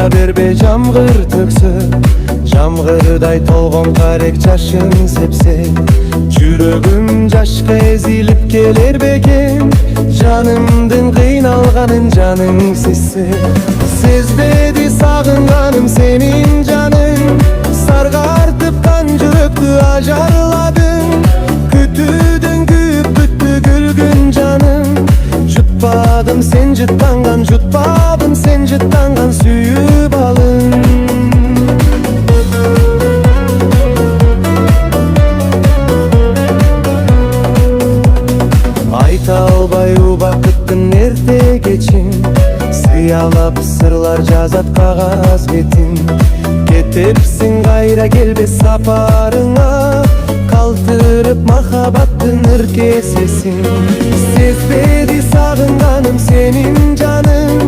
Кайра бербе жамгыр төксө, жамгырдай толгон карек жашын сепсе, жүрөгүм жашка эзилип келер бекем, жанымдын кыйналганын жаның сезсе. Сезбеди сагынганым сенин жаның, саргартыпкан жүрөктү ажарладың. Күтүүдөн күйүп бүттү күлгүн жаным, жутпадым сен жыттанган, жутпадым сен жыттанган сүйүп алың. Айта албай убакыттын эрте кечин, сыялап сырлар жазат кагаз бетин. Кетепсиң кайра келбес сапарыңа, калтырып махабаттын ыркесесин. Сезбеди сагынганым сенин жаның,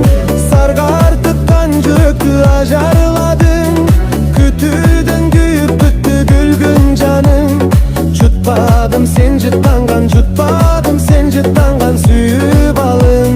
саргартыпкан жүрөктү ажарладың. Күтүүдөн күйүп бүттү күлгүн жаның, жутпадым сен жыттанган, жутпадым сен жыттанган сүйүп алың.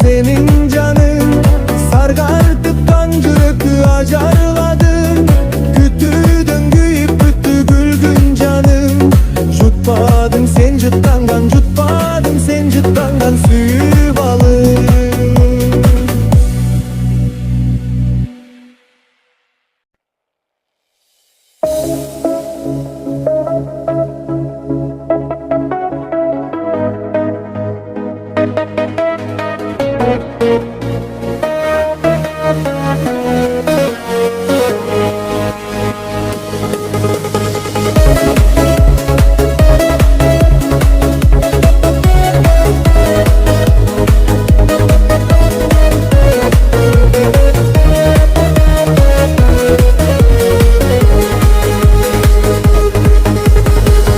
Senin canın, sargartıpkan жүрөктү ажарладың. Күтүүдөн күйүп бүттү күлгүн жаның, жутпадың сен жыттанган, жутпадың сен жыттанган сүйүп алың.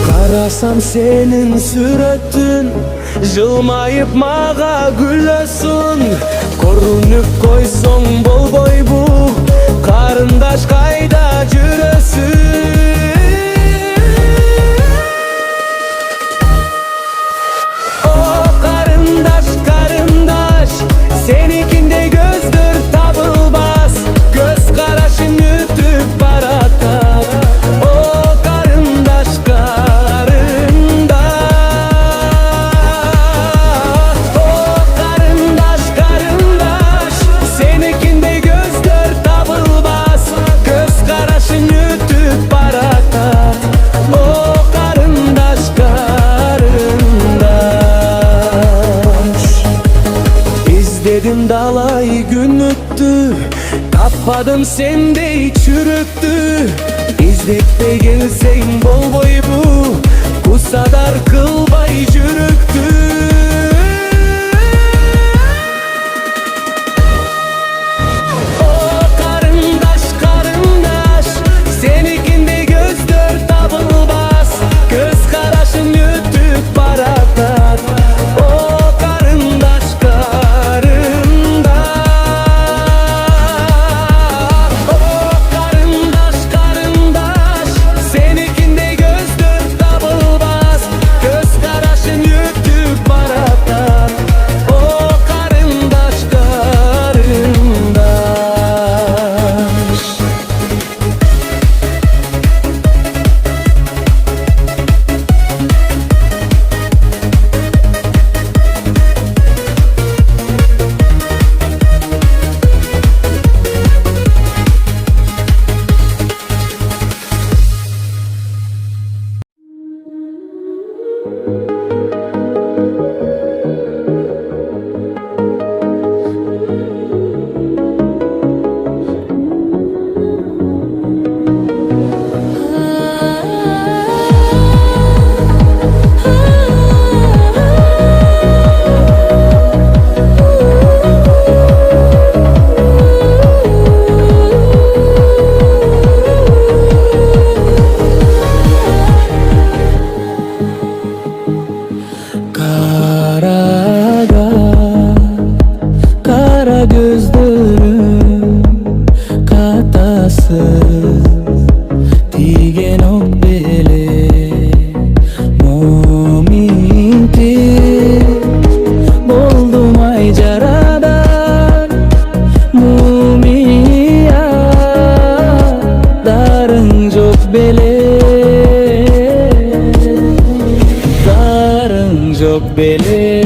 Карасам сенин сүрөтүн, жылмайып мага күлөсүн. Көрүнүп койсоң болбойбу, карындаш кайда жүрөсүн? О карындаш, карындаш, сеникиндей көздөр табылбас, көз карашың өтүп баратат. О карындаш, İzledim dalay gün öttü, tapmadım sendey çürüktü. İzlep de gelseň bolboybu, kusadar kılbay jürüktü. O karındaş, karındaş, senikinde gözdör tabılbas, göz karaşın ötüp baratat. O karındaş, senikinde gözdür tabılbaz, göz karasın çok beli.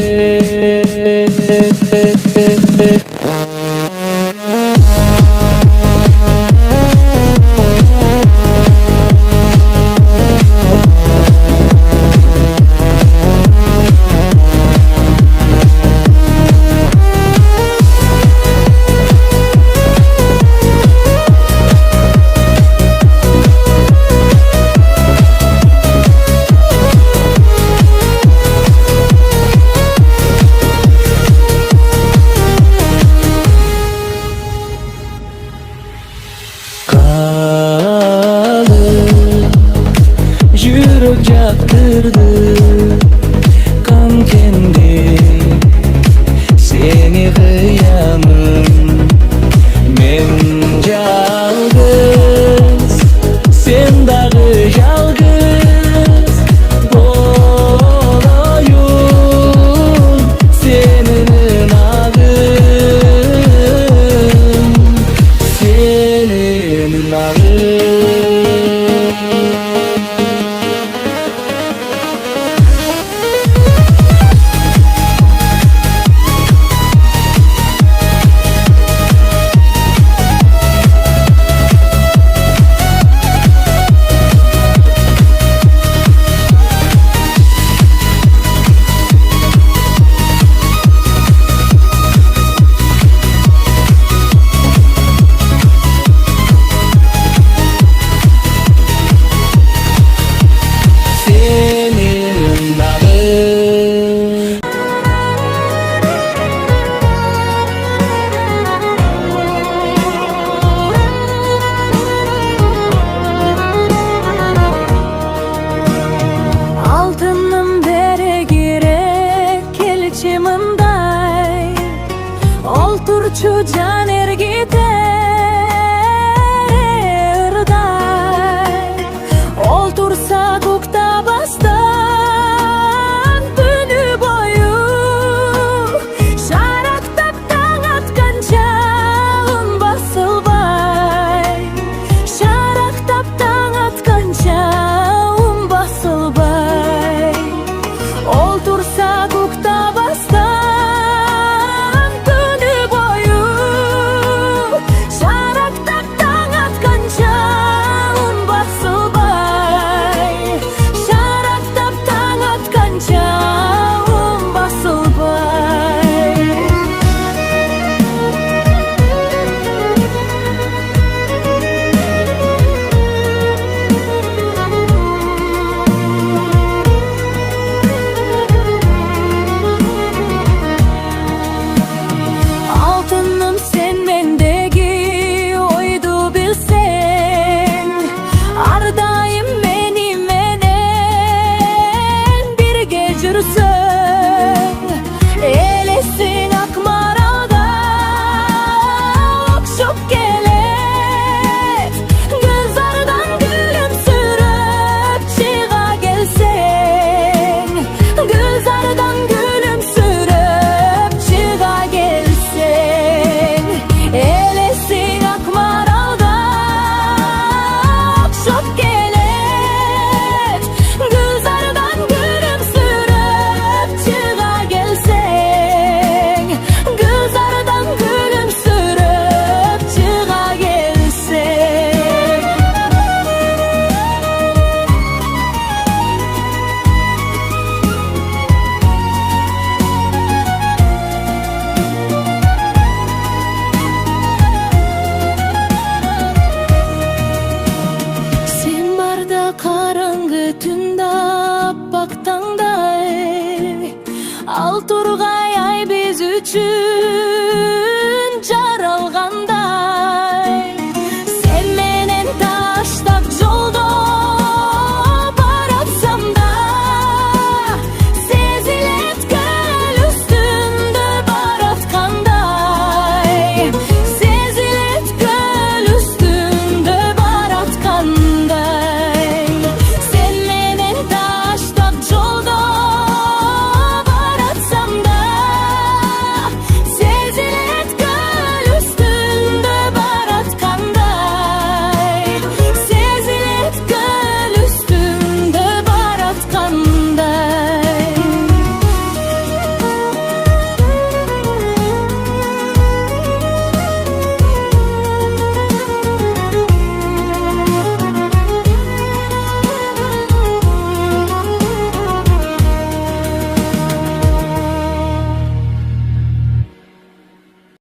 Yürek yaktırdı kan kendi seni kıyanım. Men жалгыз, sen dağı жалгыз bolayım senin ağın, senin ağın. Olturçu can ergiter oltursa kukta bastan günü boyu şaraktap taң atkan çağın basılbay, şaraktap taң atkan çağın basılbay, oltursa kukta bastan elesin akmarada okşup gelet, gözlerden gülümsürüp çığa gelsen, gözlerden gülümsürüp çığa gelsen, elesin akmarada okşup gelet, gözlerden gülümsürüp çığa gelsen. Karаңғы түнді аппақ таңдай, ал тургай ай біз үшін